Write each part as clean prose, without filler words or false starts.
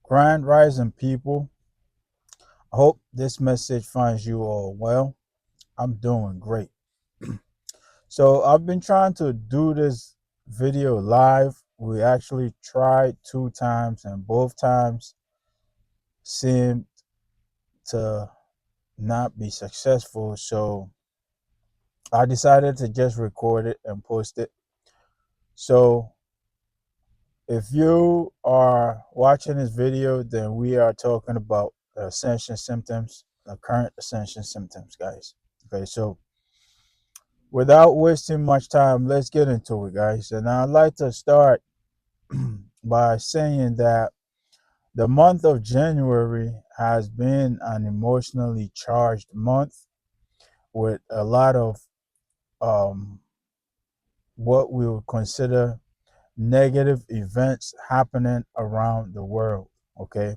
Grand Rising people. I hope this message finds you all well. I'm doing great. So I've been trying to do this video live. We actually tried 2 times and both times seemed to not be successful. So I decided to just record it and post it. So if you are watching this video, then we are talking about the ascension symptoms, the current ascension symptoms, guys. Okay, so without wasting much time, let's get into it, guys. And I'd like to start by saying that the month of January has been an emotionally charged month with a lot of um, what we would consider negative events happening around the world. Okay.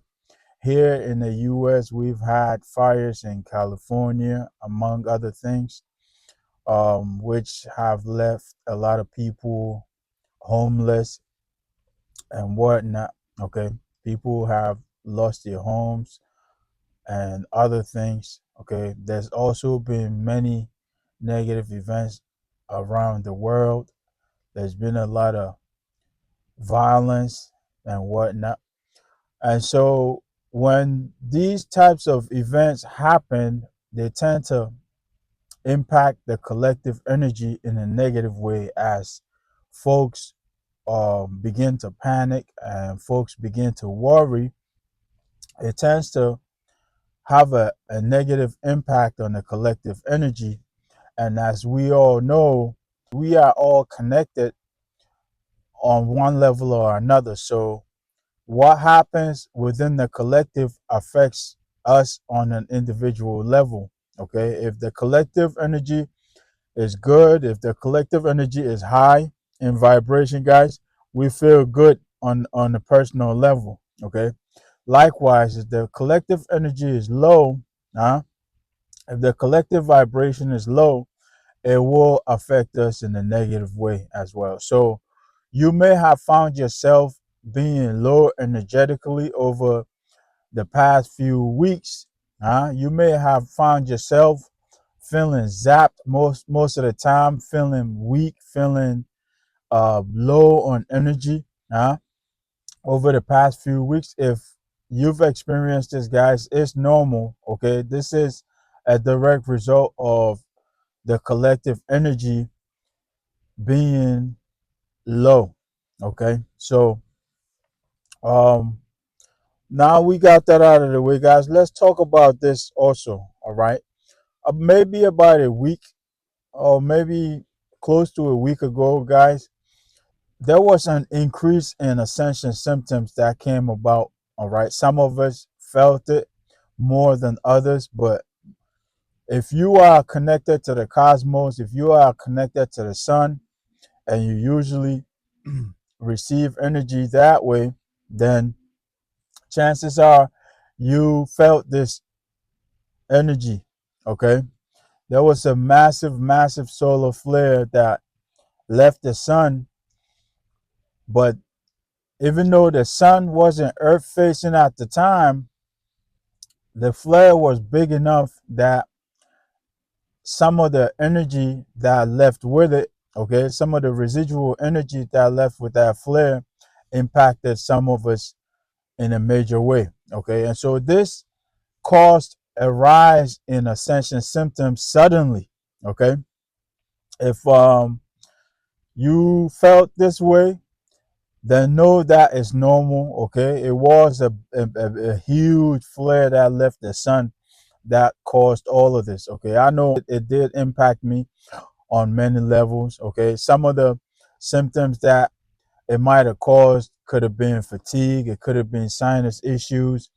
Here in the US, we've had fires in California, among other things, which have left a lot of people homeless and whatnot. Okay. People have lost their homes and other things. Okay. There's also been many negative events around the world. There's been a lot of violence and whatnot. And so when these types of events happen, they tend to impact the collective energy in a negative way as folks begin to panic and folks begin to worry. It tends to have a negative impact on the collective energy. And as we all know, we are all connected on one level or another. So what happens within the collective affects us on an individual level. Okay. If the collective energy is good, if the collective energy is high in vibration, guys, we feel good on the personal level. Okay. Likewise, if the collective energy is low, huh? If the collective vibration is low, it will affect us in a negative way as well. So you may have found yourself being low energetically over the past few weeks. You may have found yourself feeling zapped most of the time, feeling weak, feeling low on energy over the past few weeks. If you've experienced this, guys, it's normal. Okay, this is a direct result of the collective energy being low. Okay, so um now we got that out of the way, guys. Let's talk about this also. All right, maybe about a week or maybe close to a week ago, guys, there was an increase in ascension symptoms that came about. All right, some of us felt it more than others, but if you are connected to the cosmos, if you are connected to the sun, and you usually receive energy that way, then chances are you felt this energy. Okay, there was a massive solar flare that left the sun, but even though the sun wasn't earth facing at the time, the flare was big enough that some of the energy that left with it, okay, some of the residual energy that left with that flare impacted some of us in a major way. Okay, and so this caused a rise in ascension symptoms suddenly. Okay, if you felt this way, then know that is normal. Okay, it was a huge flare that left the sun that caused all of this. Okay, I know it did impact me on many levels. Okay, some of the symptoms that it might have caused could have been fatigue, it could have been sinus issues,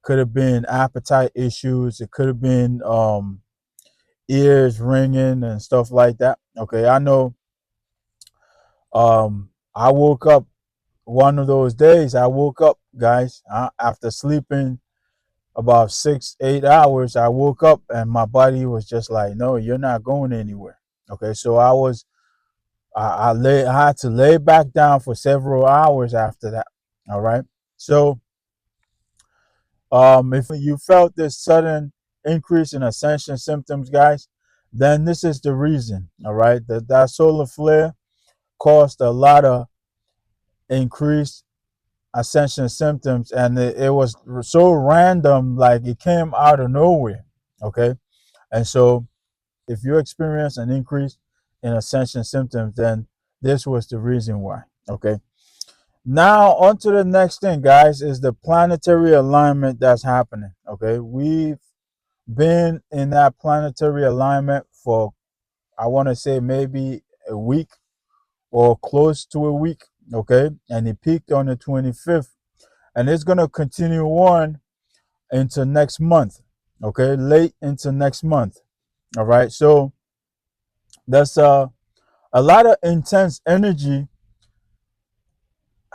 could have been appetite issues, it could have been ears ringing and stuff like that. Okay, I know I woke up one of those days, I woke up, guys, after sleeping about 6 8 hours. I woke up and my body was just like, no, you're not going anywhere. Okay, so I had to lay back down for several hours after that. All right, so If you felt this sudden increase in ascension symptoms, guys, then this is the reason. All right, that solar flare caused a lot of increased ascension symptoms, and it was so random, like it came out of nowhere. Okay, and so if you experience an increase in ascension symptoms, then this was the reason why. Okay, now on to the next thing, guys, is the planetary alignment that's happening. Okay, we've been in that planetary alignment for, I want to say, maybe a week or close to a week. Okay, and it peaked on the 25th, and it's going to continue on into next month. Okay, late into next month. All right, so that's a lot of intense energy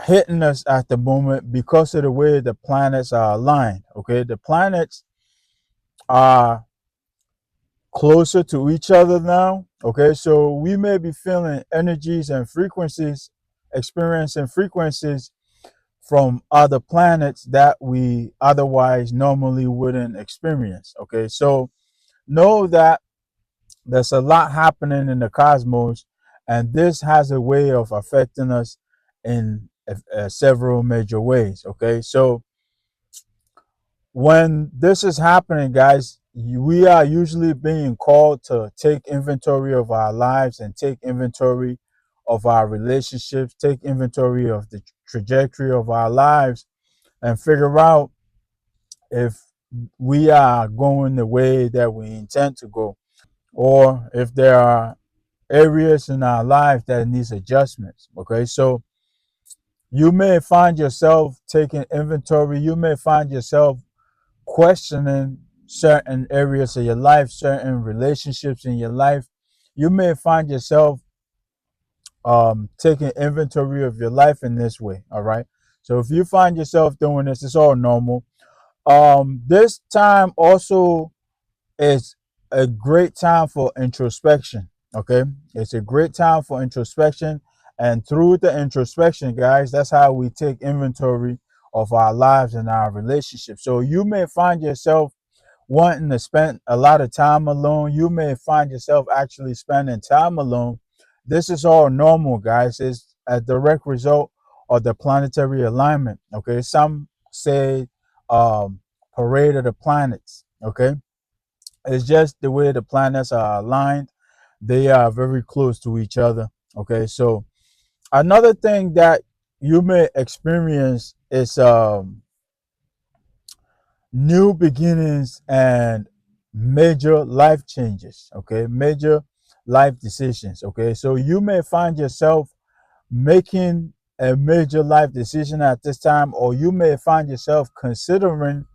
hitting us at the moment because of the way the planets are aligned. Okay, the planets are closer to each other now. Okay, so we may be feeling energies and frequencies, experiencing frequencies from other planets that we otherwise normally wouldn't experience. Okay, so know that there's a lot happening in the cosmos, and this has a way of affecting us in several major ways. Okay, so when this is happening, guys, we are usually being called to take inventory of our lives and take inventory of our relationships, take inventory of the trajectory of our lives, and figure out if we are going the way that we intend to go, or if there are areas in our life that needs adjustments. Okay, so you may find yourself taking inventory. You may find yourself questioning certain areas of your life, certain relationships in your life. You may find yourself taking inventory of your life in this way. All right, so if you find yourself doing this, it's all normal. This time also is a great time for introspection. Okay, it's a great time for introspection, and through the introspection, guys, that's how we take inventory of our lives and our relationships. So you may find yourself wanting to spend a lot of time alone. You may find yourself actually spending time alone. This is all normal, guys. It's a direct result of the planetary alignment. Okay, some say parade of the planets. Okay, it's just the way the planets are aligned. They are very close to each other. Okay, so another thing that you may experience is new beginnings and major life changes. Okay, major life decisions. Okay, so you may find yourself making a major life decision at this time, or you may find yourself considering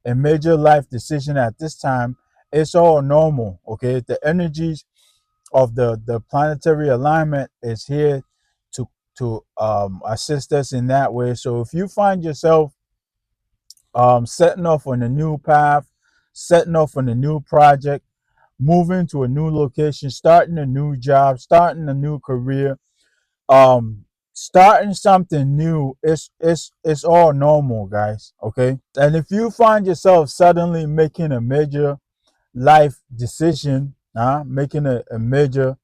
a major life decision at this time. It's all normal. Okay, the energies of the planetary alignment is here to assist us in that way. So if you find yourself setting off on a new path, setting off on a new project, moving to a new location, starting a new job, starting a new career, starting something new, it's all normal, guys. Okay, and if you find yourself suddenly making a major life decision, making a major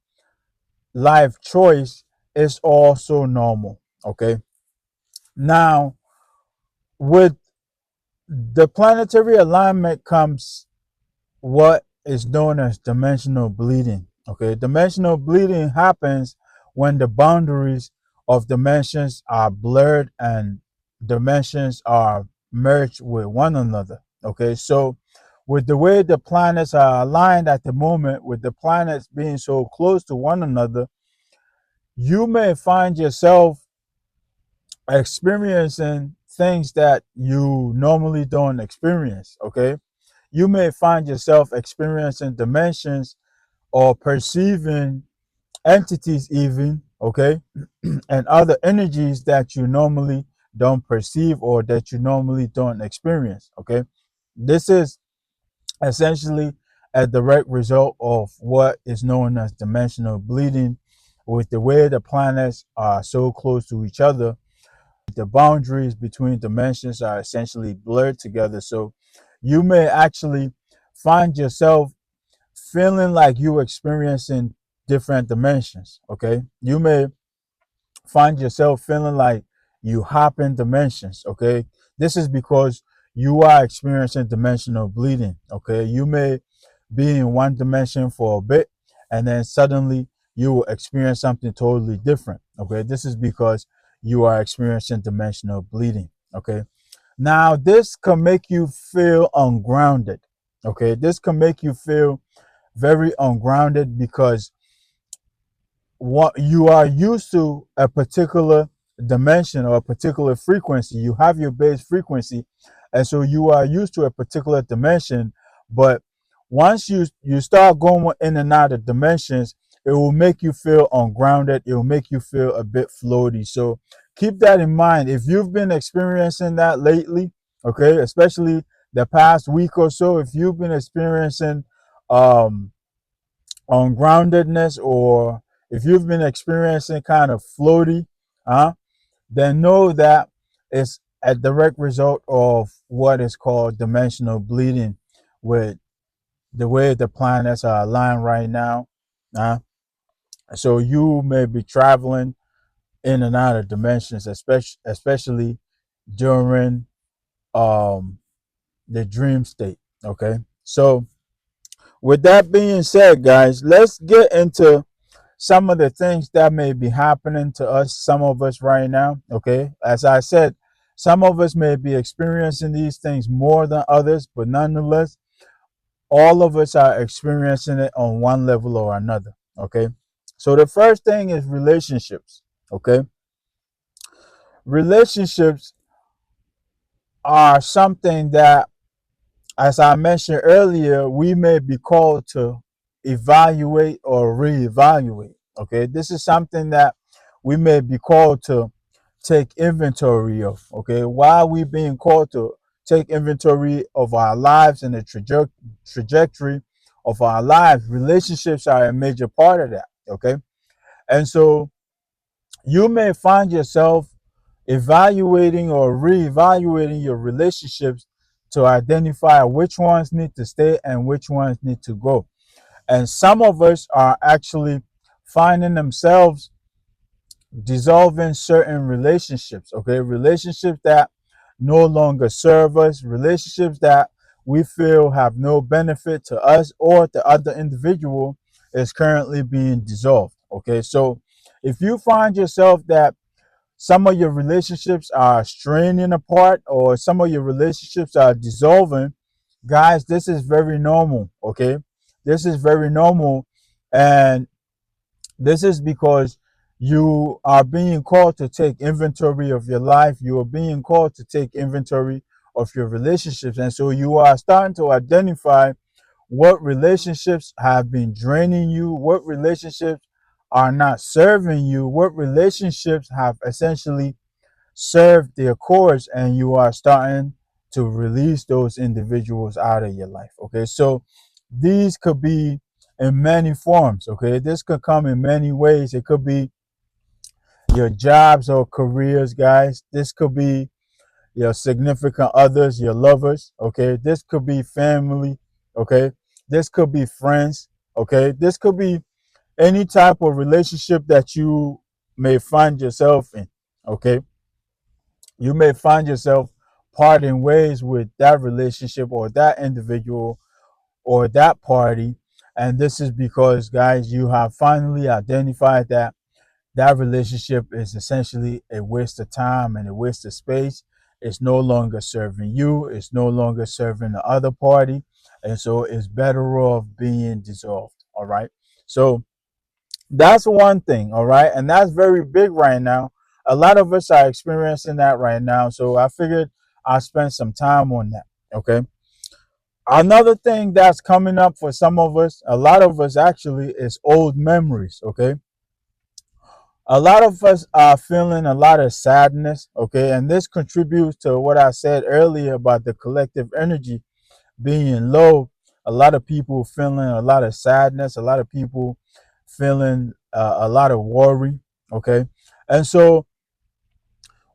life choice, it's also normal. Okay, now with the planetary alignment comes what is known as dimensional bleeding. Okay, dimensional bleeding happens when the boundaries of dimensions are blurred and dimensions are merged with one another. Okay, so with the way the planets are aligned at the moment, with the planets being so close to one another, you may find yourself experiencing things that you normally don't experience. Okay, you may find yourself experiencing dimensions or perceiving entities even. Okay, and other energies that you normally don't perceive or that you normally don't experience. Okay, this is essentially a direct result of what is known as dimensional bleeding. With the way the planets are so close to each other, the boundaries between dimensions are essentially blurred together. So you may actually find yourself feeling like you experiencing different dimensions. Okay. You may find yourself feeling like you hop in dimensions. Okay. This is because you are experiencing dimensional bleeding. Okay. You may be in one dimension for a bit and then suddenly you will experience something totally different. Okay. This is because you are experiencing dimensional bleeding. Okay. Now, this can make you feel ungrounded. Okay. This can make you feel very ungrounded because what you are used to a particular dimension or a particular frequency. You have your base frequency, and so you are used to a particular dimension. But once you start going in and out of dimensions, it will make you feel ungrounded. It will make you feel a bit floaty. So keep that in mind. If you've been experiencing that lately, okay, especially the past week or so, if you've been experiencing um ungroundedness, or if you've been experiencing kind of floaty, then know that it's a direct result of what is called dimensional bleeding with the way the planets are aligned right now. Uh, so you may be traveling in and out of dimensions, especially during um, the dream state. Okay. So with that being said, guys, let's get into some of the things that may be happening to us, some of us right now. Okay. As I said, some of us may be experiencing these things more than others, but nonetheless, all of us are experiencing it on one level or another. Okay. So the first thing is relationships. Okay. Relationships are something that, as I mentioned earlier, we may be called to evaluate or reevaluate. Okay, this is something that we may be called to take inventory of. Okay, why are we being called to take inventory of our lives and the trajectory of our lives? Relationships are a major part of that. Okay, and so you may find yourself evaluating or reevaluating your relationships to identify which ones need to stay and which ones need to go. And some of us are actually finding themselves dissolving certain relationships, okay? Relationships that no longer serve us, relationships that we feel have no benefit to us or the other individual is currently being dissolved, okay? So if you find yourself that some of your relationships are straining apart or some of your relationships are dissolving, guys, this is very normal. Okay, this is very normal, and this is because you are being called to take inventory of your life. You are being called to take inventory of your relationships, and so you are starting to identify what relationships have been draining you, what relationships are not serving you, what relationships have essentially served their course, and you are starting to release those individuals out of your life. Okay, so these could be in many forms. Okay, this could come in many ways. It could be your jobs or careers, guys. This could be your significant others, your lovers. Okay, this could be family. Okay, this could be friends. Okay, this could be any type of relationship that you may find yourself in. Okay, you may find yourself parting ways with that relationship or that individual or that party. And this is because, guys, you have finally identified that that relationship is essentially a waste of time and a waste of space. It's no longer serving you, it's no longer serving the other party. And so it's better off being dissolved. All right. So that's one thing, all right? And that's very big right now. A lot of us are experiencing that right now. So I figured I'll spend some time on that, okay? Another thing that's coming up for some of us, a lot of us actually, is old memories, okay? A lot of us are feeling a lot of sadness, okay? And this contributes to what I said earlier about the collective energy being low. A lot of people feeling a lot of sadness, a lot of people feeling a lot of worry. Okay. And so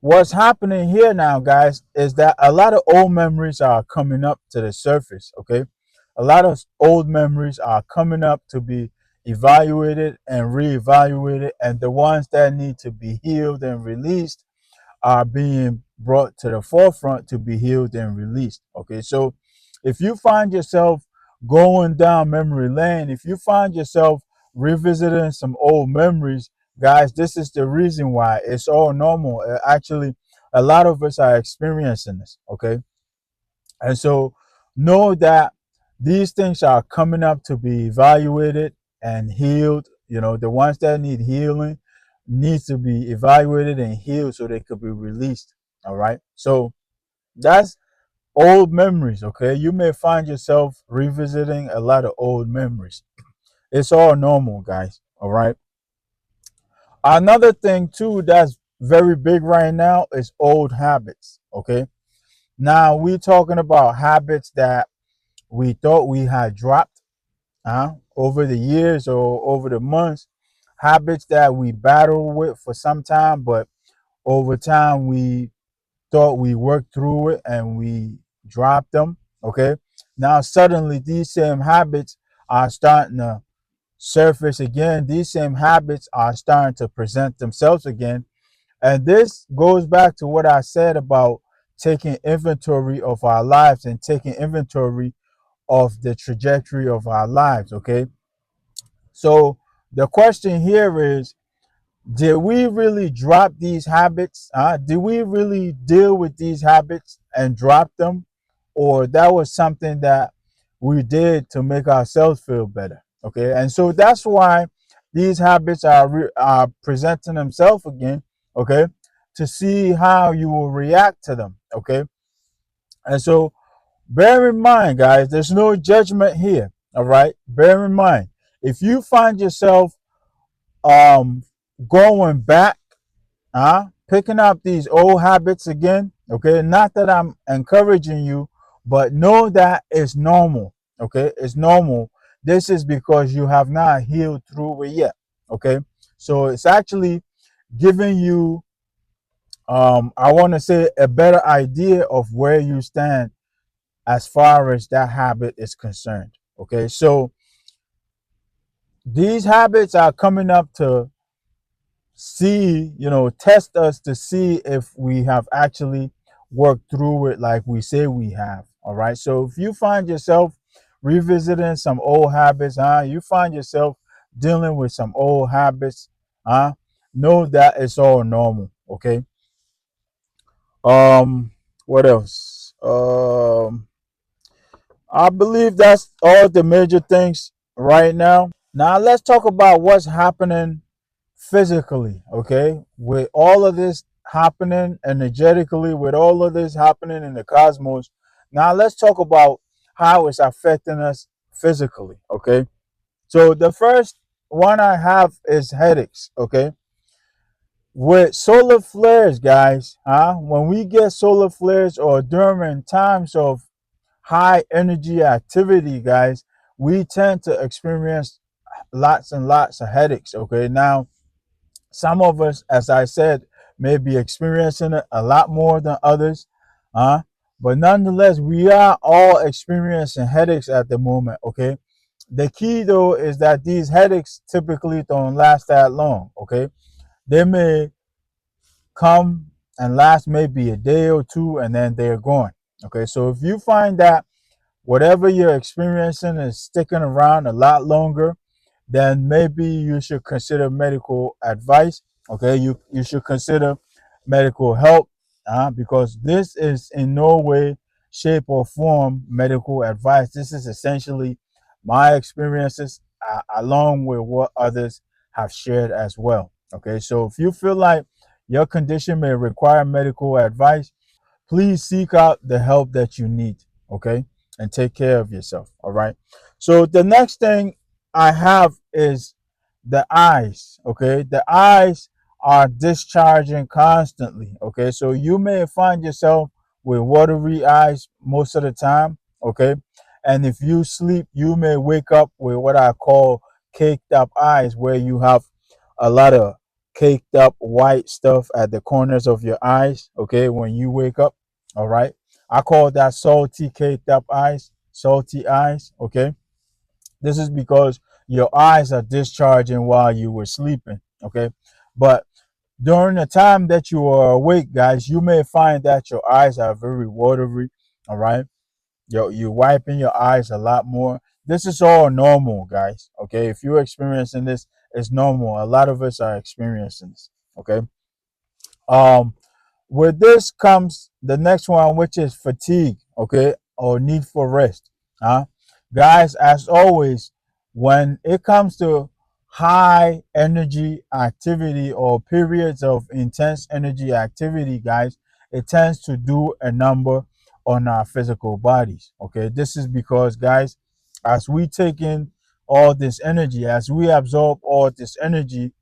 what's happening here now, guys, is that a lot of old memories are coming up to the surface. Okay, a lot of old memories are coming up to be evaluated and reevaluated, and the ones that need to be healed and released are being brought to the forefront to be healed and released. Okay, so if you find yourself going down memory lane, if you find yourself revisiting some old memories, guys, this is the reason why. It's all normal. Actually, a lot of us are experiencing this. Okay, and so know that these things are coming up to be evaluated and healed. You know, the ones that need healing needs to be evaluated and healed so they could be released. All right. So that's old memories. Okay. You may find yourself revisiting a lot of old memories. It's all normal, guys. All right. Another thing too that's very big right now is old habits. Okay. Now we talking about habits that we thought we had dropped over the years or over the months, habits that we battled with for some time, but over time we thought we worked through it and we dropped them. Okay. Now suddenly these same habits are starting to surface again. These same habits are starting to present themselves again. And this goes back to what I said about taking inventory of our lives and taking inventory of the trajectory of our lives. Okay. So the question here is, did we really drop these habits? Did we really deal with these habits and drop them? Or that was something that we did to make ourselves feel better? Okay. And so that's why these habits are presenting themselves again. Okay. To see how you will react to them. Okay. And so bear in mind, guys, there's no judgment here. All right. Bear in mind, if you find yourself um going back, picking up these old habits again, okay, not that I'm encouraging you, but know that it's normal. Okay, it's normal. This is because you have not healed through it yet. Okay, so it's actually giving you I want to say a better idea of where you stand as far as that habit is concerned. Okay, so these habits are coming up to see, test us to see if we have actually worked through it like we say we have. All right. So if you find yourself revisiting some old habits, you find yourself dealing with some old habits, know that it's all normal. Okay. Um, what else? I believe that's all the major things right now. Now let's talk about what's happening physically. Okay, with all of this happening energetically, with all of this happening in the cosmos, now let's talk about how it's affecting us physically. Okay, so the first one I have is headaches. Okay, with solar flares, guys, when we get solar flares or during times of high energy activity, guys, we tend to experience lots and lots of headaches. Okay, now some of us, as I said, may be experiencing it a lot more than others, uh, but nonetheless, we are all experiencing headaches at the moment. Okay, the key though is that these headaches typically don't last that long. Okay, they may come and last maybe a day or two, and then they're gone. Okay, so if you find that whatever you're experiencing is sticking around a lot longer, then maybe you should consider medical advice. Okay, you should consider medical help, because this is in no way, shape, or form medical advice. This is essentially my experiences, along with what others have shared as well. Okay, so if you feel like your condition may require medical advice, please seek out the help that you need. Okay, and take care of yourself. All right. So the next thing I have is the eyes. Okay, the eyes are discharging constantly. Okay, so you may find yourself with watery eyes most of the time. Okay, and if you sleep, you may wake up with what I call caked up eyes, where you have a lot of caked up white stuff at the corners of your eyes, okay, when you wake up. All right. I call that salty caked up eyes, salty eyes, okay. This is because your eyes are discharging while you were sleeping, okay. But during the time that you are awake, guys, you may find that your eyes are very watery, all right. You're wiping your eyes a lot more. This is all normal, guys, okay. If you're experiencing this, it's normal. A lot of us are experiencing this, okay. um with this comes the next one, which is fatigue, okay, or need for rest. Huh? Guys, as always, when it comes to high energy activity or periods of intense energy activity, guys, it tends to do a number on our physical bodies. Okay, this is because, guys, as we take in all this energy, as we absorb all this energy,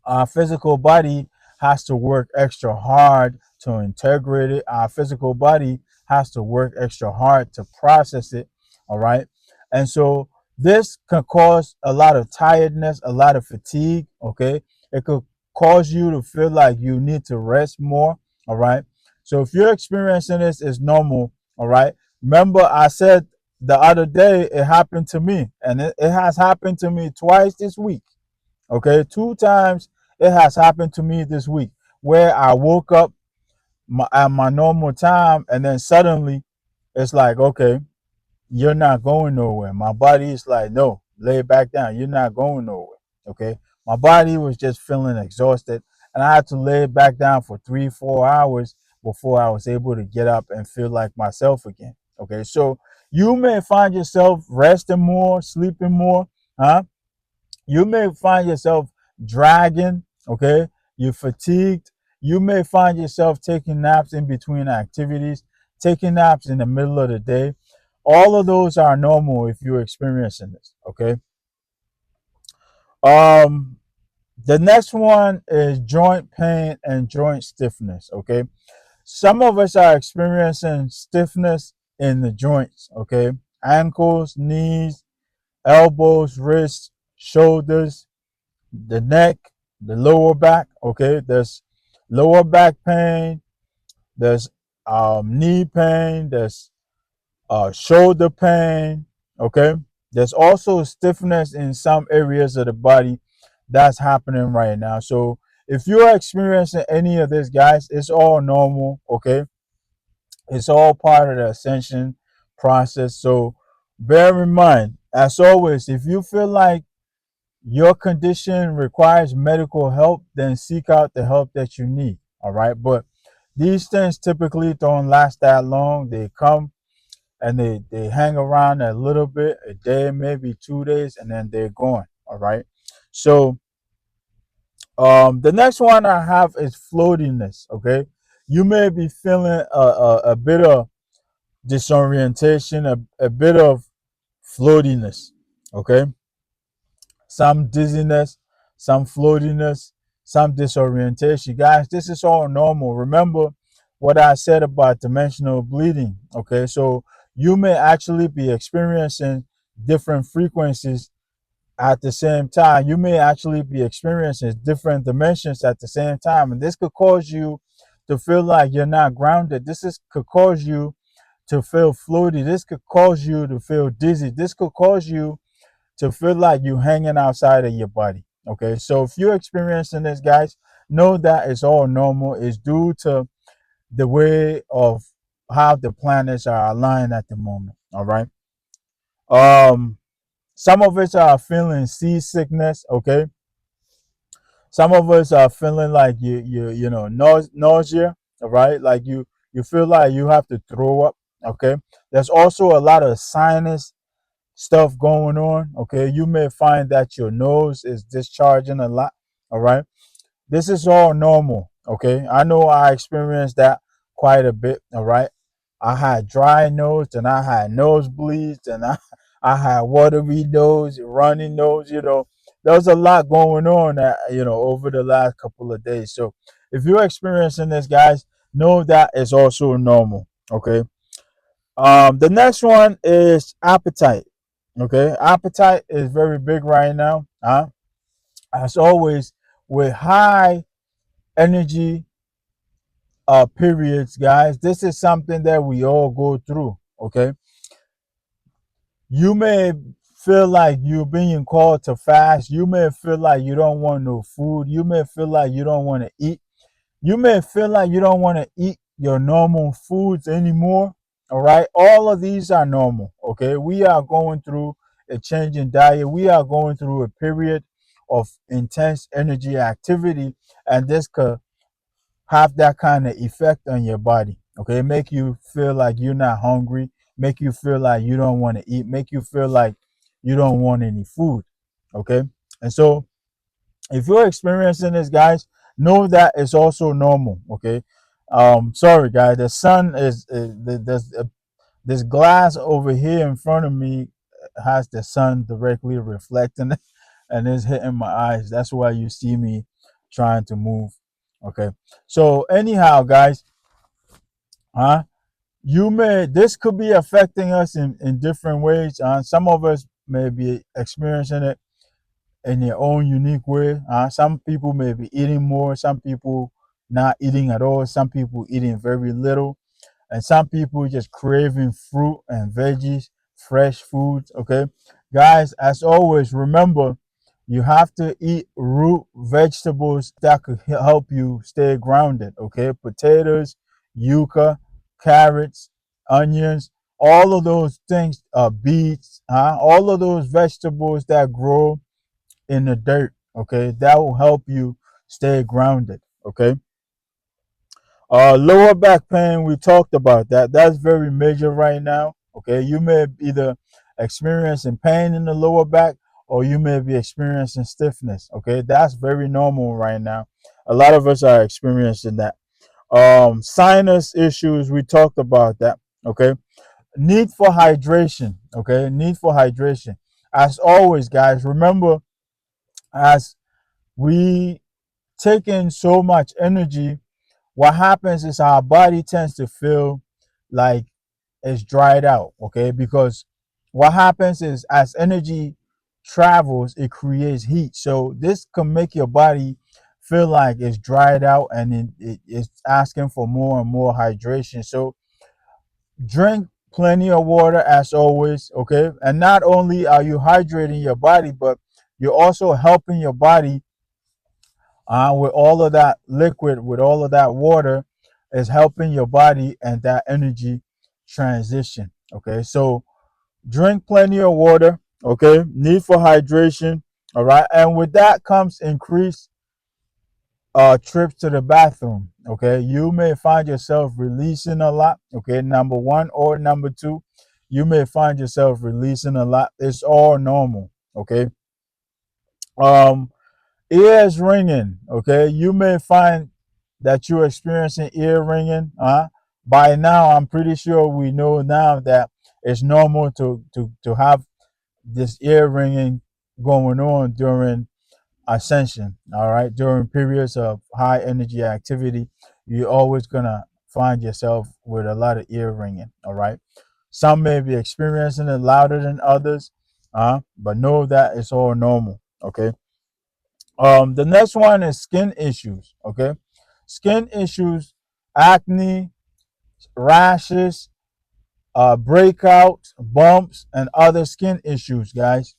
our physical body has to work extra hard to integrate it. Our physical body has to work extra hard to process it. All right. And so this can cause a lot of tiredness, a lot of fatigue. Okay. It could cause you to feel like you need to rest more. All right. So if you're experiencing this, it's normal. All right. Remember, I said the other day it happened to me, and it has happened to me twice this week. Okay, two times it has happened to me this week where I woke up at my normal time, and then suddenly it's like, okay, you're not going nowhere. My body is like, no, lay it back down. You're not going nowhere. Okay, my body was just feeling exhausted, and I had to lay it back down for 3, 4 hours before I was able to get up and feel like myself again. Okay, so you may find yourself resting more, sleeping more, huh? You may find yourself dragging, okay? You're fatigued. You may find yourself taking naps in between activities, taking naps in the middle of the day. All of those are normal if you're experiencing this, okay? Um, the next one is joint pain and joint stiffness, okay? Some of us are experiencing stiffness in the joints, okay? Ankles, knees, elbows, wrists, shoulders, the neck, the lower back. Okay, there's lower back pain, there's knee pain, there's shoulder pain. Okay, there's also stiffness in some areas of the body that's happening right now. So if you're experiencing any of this, guys, it's all normal. Okay, it's all part of the ascension process. So bear in mind, as always, if you feel like your condition requires medical help, then seek out the help that you need. All right. But these things typically don't last that long. They come and they hang around a little bit, a day, maybe 2 days, and then they're gone. All right. So the next one I have is floatiness. Okay. You may be feeling a bit of disorientation, a bit of floatiness. Okay, some dizziness, some floatiness, some disorientation. Guys, this is all normal. Remember what I said about dimensional bleeding. Okay, so you may actually be experiencing different frequencies at the same time. You may actually be experiencing different dimensions at the same time. And this could cause you to feel like you're not grounded. Could cause you to feel floaty. This could cause you to feel dizzy. This could cause you to feel like you're hanging outside of your body. Okay, so if you're experiencing this, guys, know that it's all normal. It's due to the way of how the planets are aligned at the moment. All right. Um, some of us are feeling seasickness. Okay, some of us are feeling like nausea. All right, like you feel like you have to throw up. Okay, there's also a lot of sinus stuff going on. Okay, you may find that your nose is discharging a lot. All right, this is all normal. Okay, I know I experienced that quite a bit. All right, I had dry nose and I had nosebleeds and I had watery nose, runny nose. There's a lot going on over the last couple of days. So if you're experiencing this, guys, know that it's also normal. Okay, the next one is appetite. Okay, appetite is very big right now. As always, with high energy periods, guys, this is something that we all go through. Okay, you may feel like you're being called to fast. You may feel like you don't want no food. You may feel like you don't want to eat. You may feel like you don't want to eat your normal foods anymore. All right. All of these are normal. Okay. We are going through a change in diet. We are going through a period of intense energy activity. And this could have that kind of effect on your body. Okay. Make you feel like you're not hungry, make you feel like you don't want to eat, make you feel like you don't want any food. Okay. And so if you're experiencing this, guys, know that it's also normal. Okay. Sorry, guys. The sun there's this glass over here in front of me has the sun directly reflecting it, and it's hitting my eyes. That's why you see me trying to move. Okay. So anyhow, guys, huh? You may this could be affecting us in different ways. Some of us may be experiencing it in their own unique way. Some people may be eating more, some people not eating at all, some people eating very little, and some people just craving fruit and veggies, fresh foods. Okay, guys, as always, remember you have to eat root vegetables that could help you stay grounded. Okay, potatoes, yuca, carrots, onions, all of those things, beets, all of those vegetables that grow in the dirt. Okay, that will help you stay grounded. Okay, lower back pain, we talked about that. That's very major right now. Okay, you may be either experiencing pain in the lower back or you may be experiencing stiffness. Okay, that's very normal right now. A lot of us are experiencing that. Sinus issues, we talked about that. Okay, need for hydration. Okay, need for hydration. As always, guys, remember, as we take in so much energy, what happens is our body tends to feel like it's dried out. Okay, because what happens is as energy travels, it creates heat. So this can make your body feel like it's dried out, and it's asking for more and more hydration. So drink plenty of water as always. Okay, and not only are you hydrating your body, but you're also helping your body with all of that liquid, with all of that water, is helping your body and that energy transition. Okay, so drink plenty of water. Okay, need for hydration. All right, and with that comes increased trips to the bathroom. Okay, you may find yourself releasing a lot. Okay, number one or number two, you may find yourself releasing a lot. It's all normal. Okay, um, ears ringing. Okay, you may find that you're experiencing ear ringing. By now, I'm pretty sure we know now that it's normal to have this ear ringing going on during ascension. All right, during periods of high energy activity, you're always gonna find yourself with a lot of ear ringing. All right, some may be experiencing it louder than others, but know that it's all normal. Okay. The next one is skin issues. Okay, skin issues, acne, rashes, breakouts, bumps, and other skin issues, guys.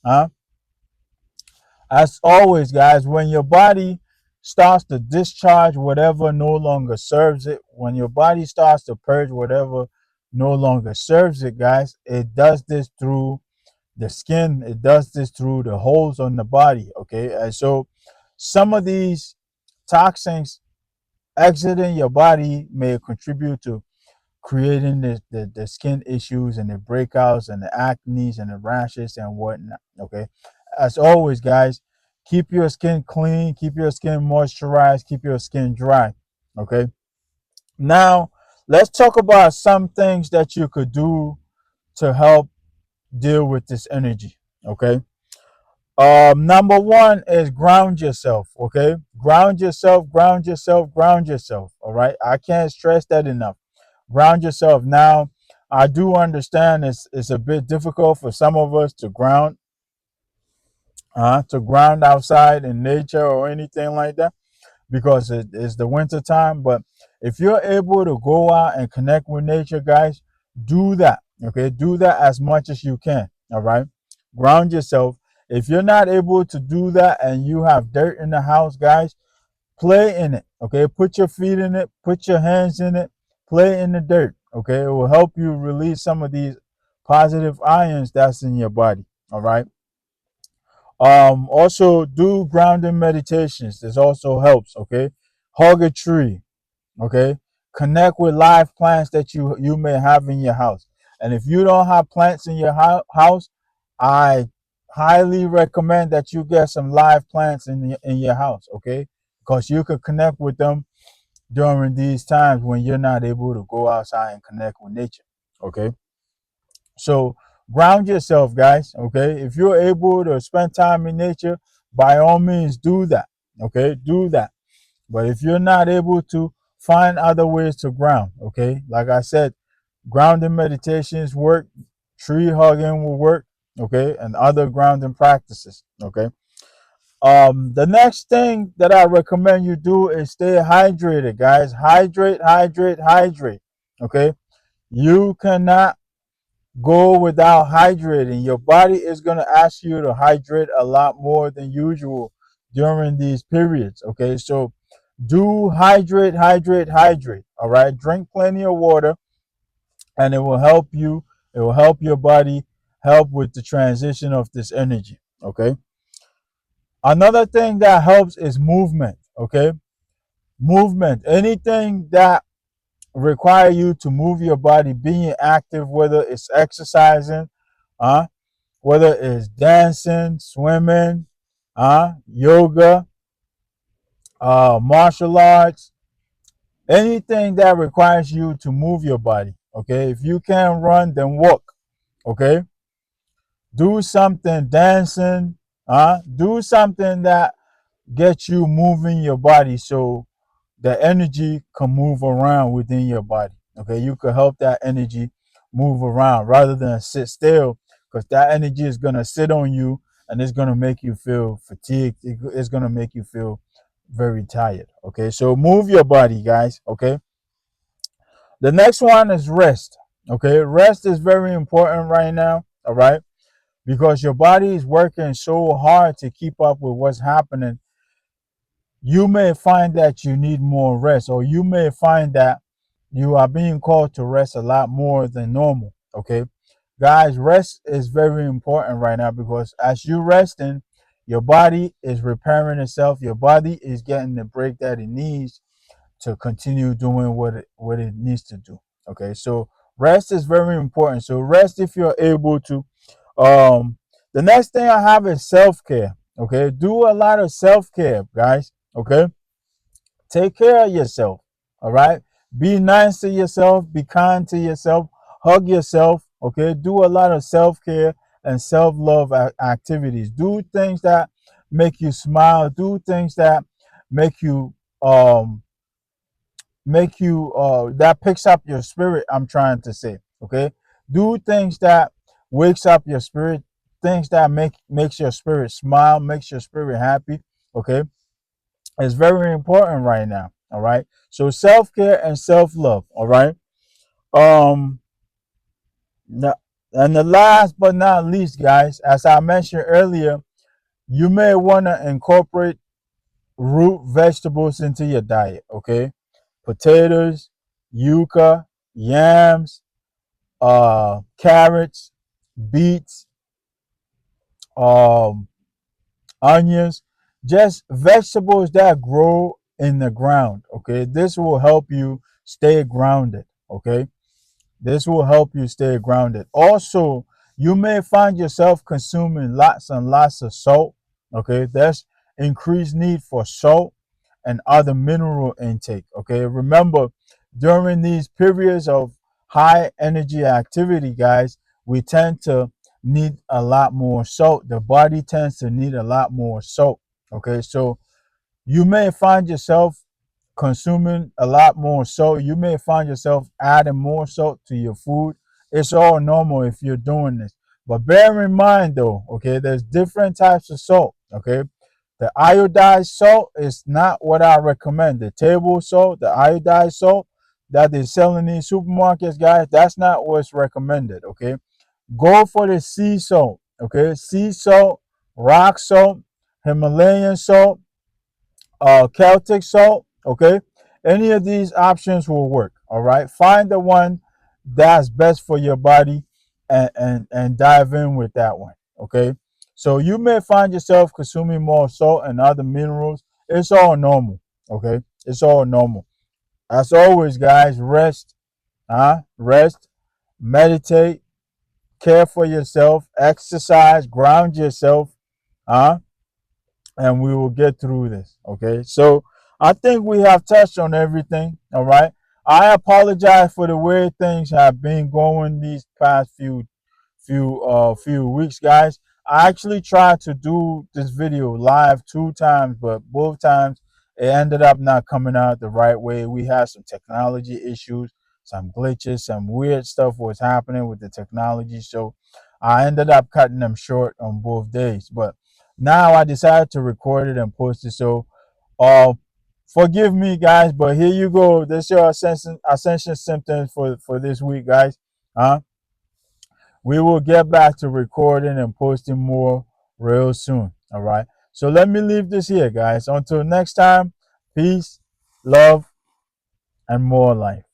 As always, guys, when your body starts to discharge whatever no longer serves it, when your body starts to purge whatever no longer serves it, guys, it does this through the skin. It does this through the holes on the body. Okay, and so some of these toxins exiting your body may contribute to creating the skin issues and the breakouts and the acnes and the rashes and whatnot. Okay, as always, guys, keep your skin clean, keep your skin moisturized, keep your skin dry. Okay, now let's talk about some things that you could do to help deal with this energy. Okay, number one is ground yourself. Okay, ground yourself, ground yourself, ground yourself. All right, I can't stress that enough. Ground yourself. Now, I do understand it's a bit difficult for some of us to ground to ground outside in nature or anything like that, because it is the winter time. But if you're able to go out and connect with nature, guys, do that. Okay, do that as much as you can. All right, ground yourself. If you're not able to do that and you have dirt in the house, guys, play in it. Okay, put your feet in it, put your hands in it, play in the dirt. Okay, it will help you release some of these positive ions that's in your body. All right. Also do grounding meditations. This also helps. Okay, hug a tree. Okay, connect with live plants that you may have in your house. And if you don't have plants in your house, I highly recommend that you get some live plants in your house. Okay, because you could connect with them during these times when you're not able to go outside and connect with nature. Okay, so ground yourself, guys. Okay, if you're able to spend time in nature, by all means do that. Okay, do that. But if you're not able to, find other ways to ground. Okay, like I said, grounding meditations work, tree hugging will work. Okay, and other grounding practices. Okay. The next thing that I recommend you do is stay hydrated, guys. Hydrate, hydrate, hydrate. Okay, you cannot go without hydrating. Your body is going to ask you to hydrate a lot more than usual during these periods. Okay, so do hydrate, hydrate, hydrate. All right, drink plenty of water, and it will help you. It will help your body help with the transition of this energy. Okay, another thing that helps is movement. Okay, movement. Anything that require you to move your body, being active, whether it's exercising, uh, whether it's dancing, swimming, yoga, martial arts, anything that requires you to move your body. Okay, if you can't run, then walk. Okay, do something, dancing, do something that gets you moving your body so the energy can move around within your body. Okay, you could help that energy move around rather than sit still, because that energy is going to sit on you and it's going to make you feel fatigued. It's going to make you feel very tired. Okay, so move your body, guys. Okay, the next one is rest. Okay, rest is very important right now. All right, because your body is working so hard to keep up with what's happening. You may find that you need more rest, or you may find that you are being called to rest a lot more than normal. Okay, guys, rest is very important right now, because as you resting, your body is repairing itself. Your body is getting the break that it needs to continue doing what it needs to do. Okay, so rest is very important. So rest if you're able to. The next thing I have is self-care. Okay, do a lot of self-care, guys. Okay, take care of yourself. All right, be nice to yourself, be kind to yourself, hug yourself. Okay, do a lot of self-care and self-love activities. Do things that make you smile, do things that make you um that picks up your spirit. I'm trying to say. Okay, do things that wakes up your spirit, things that makes your spirit smile, makes your spirit happy. Okay, it's very important right now. All right, so self-care and self-love. All right. um the- and the last but not least, guys, as I mentioned earlier, you may want to incorporate root vegetables into your diet. Okay, potatoes, yuca, yams, carrots, beets, um, onions, just vegetables that grow in the ground. Okay, this will help you stay grounded. Okay, this will help you stay grounded. Also, you may find yourself consuming lots and lots of salt. Okay, there's increased need for salt and other mineral intake. Okay, remember, during these periods of high energy activity, guys, we tend to need a lot more salt. The body tends to need a lot more salt. Okay, so you may find yourself consuming a lot more salt. You may find yourself adding more salt to your food. It's all normal if you're doing this. But bear in mind though, okay, there's different types of salt. Okay, the iodized salt is not what I recommend. The table salt, the iodized salt that they're selling in supermarkets, guys, that's not what's recommended. Okay, go for the sea salt. Okay, sea salt, rock salt, Himalayan salt, Celtic salt. Okay, any of these options will work. All right, find the one that's best for your body, and dive in with that one. Okay, so you may find yourself consuming more salt and other minerals. It's all normal. Okay, it's all normal. As always, guys, rest. Rest, meditate, care for yourself, exercise, ground yourself. Huh? And we will get through this. Okay. So I think we have touched on everything. All right. I apologize for the way things have been going these past few weeks, guys. I actually tried to do this video live 2 times, but both times it ended up not coming out the right way. We had some technology issues, some glitches, some weird stuff was happening with the technology. So I ended up cutting them short on both days. But now I decided to record it and post it. So uh forgive me, guys, but here you go. This is your ascension symptoms for this week, guys. Huh? We will get back to recording and posting more real soon. All right. So let me leave this here, guys. Until next time, peace, love, and more life.